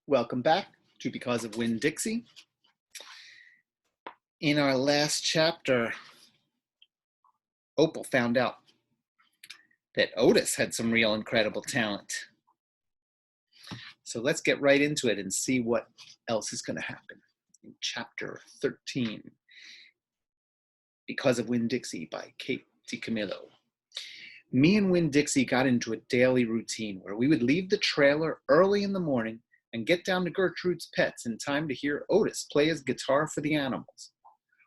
Welcome back to Because of Winn, Dixie. In our last chapter, Opal found out that Otis had some real incredible talent. So let's get right into it and see what else is going to happen in chapter 13. Because of Winn, Dixie by Kate DiCamillo. Me and Winn Dixie got into a daily routine where we would leave the trailer early in the morning and get down to Gertrude's Pets in time to hear Otis play his guitar for the animals.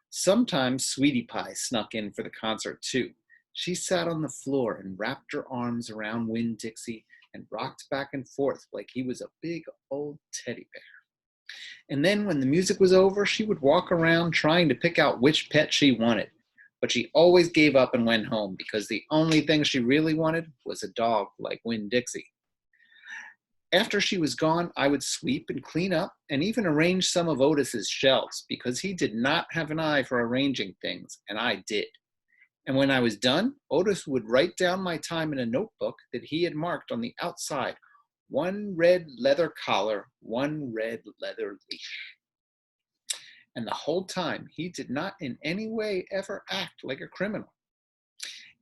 Sometimes Sweetie Pie snuck in for the concert too. She sat on the floor and wrapped her arms around Winn Dixie and rocked back and forth like he was a big old teddy bear. And then when the music was over, she would walk around trying to pick out which pet she wanted. But she always gave up and went home because the only thing she really wanted was a dog like Winn Dixie. After she was gone, I would sweep and clean up and even arrange some of Otis's shelves because he did not have an eye for arranging things, and I did. And when I was done, Otis would write down my time in a notebook that he had marked on the outside, 1 red leather collar, 1 red leather leash. And the whole time, he did not in any way ever act like a criminal.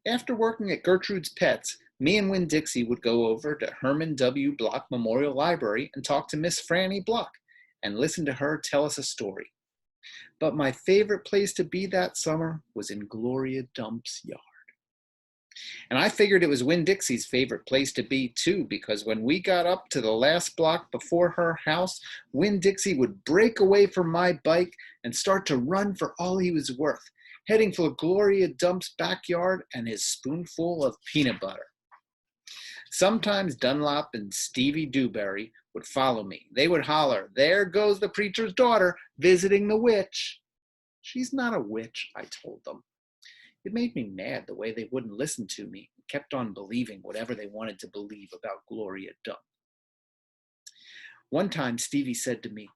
After working at Gertrude's Pets, me and Winn Dixie would go over to Herman W. Block Memorial Library and talk to Miss Franny Block and listen to her tell us a story. But my favorite place to be that summer was in Gloria Dump's yard. And I figured it was Winn Dixie's favorite place to be too, because when we got up to the last block before her house, Winn Dixie would break away from my bike and start to run for all he was worth, heading for Gloria Dump's backyard and his spoonful of peanut butter. Sometimes Dunlop and Stevie Dewberry would follow me. They would holler, "There goes the preacher's daughter visiting the witch." "She's not a witch," I told them. It made me mad the way they wouldn't listen to me and kept on believing whatever they wanted to believe about Gloria Dump. One time Stevie said to me,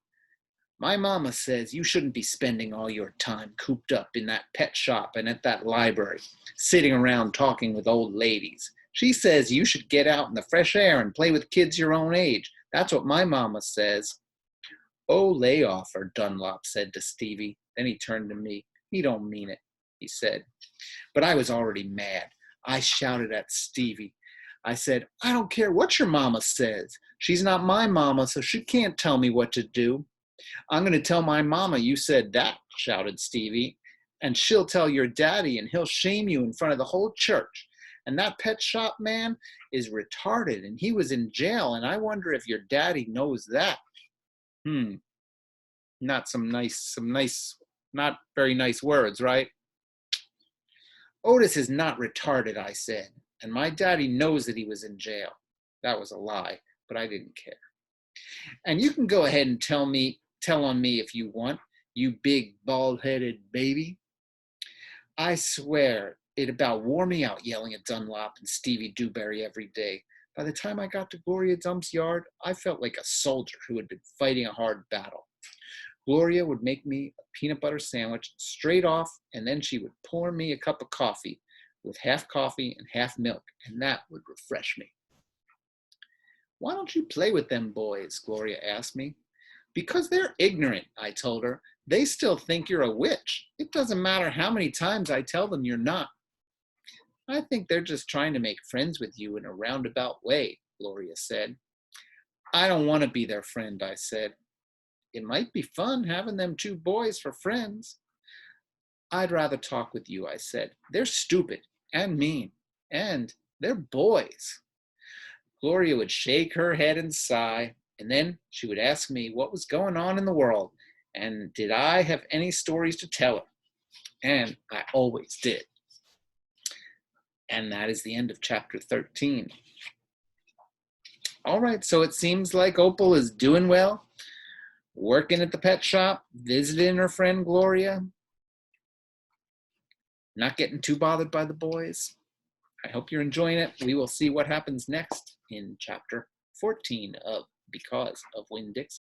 "My mama says you shouldn't be spending all your time cooped up in that pet shop and at that library, sitting around talking with old ladies. She says you should get out in the fresh air and play with kids your own age. That's what my mama says." "Oh, lay off her," Dunlop said to Stevie. Then he turned to me. "He don't mean it," he said. But I was already mad. I shouted at Stevie. I said, "I don't care what your mama says. She's not my mama, so she can't tell me what to do." "I'm going to tell my mama you said that," shouted Stevie. "And she'll tell your daddy, and he'll shame you in front of the whole church. And that pet shop man is retarded, and he was in jail, and I wonder if your daddy knows that." Not not very nice words, right? "Otis is not retarded," I said, "and my daddy knows that he was in jail." That was a lie, but I didn't care. "And you can go ahead and tell on me if you want, you big bald-headed baby." I swear it about wore me out yelling at Dunlop and Stevie Dewberry every day. By the time I got to Gloria Dump's yard, I felt like a soldier who had been fighting a hard battle. Gloria would make me a peanut butter sandwich straight off, and then she would pour me a cup of coffee with half coffee and half milk, and that would refresh me. "Why don't you play with them boys?" Gloria asked me. "Because they're ignorant," I told her. "They still think you're a witch. It doesn't matter how many times I tell them you're not." "I think they're just trying to make friends with you in a roundabout way," Gloria said. "I don't want to be their friend," I said. "It might be fun having them 2 boys for friends." "I'd rather talk with you," I said. "They're stupid and mean, and they're boys." Gloria would shake her head and sigh, and then she would ask me what was going on in the world, and did I have any stories to tell her. And I always did. And that is the end of chapter 13. All right, so it seems like Opal is doing well, working at the pet shop, visiting her friend Gloria, not getting too bothered by the boys. I hope you're enjoying it. We will see what happens next in chapter 14 of Because of Winn, Dixie.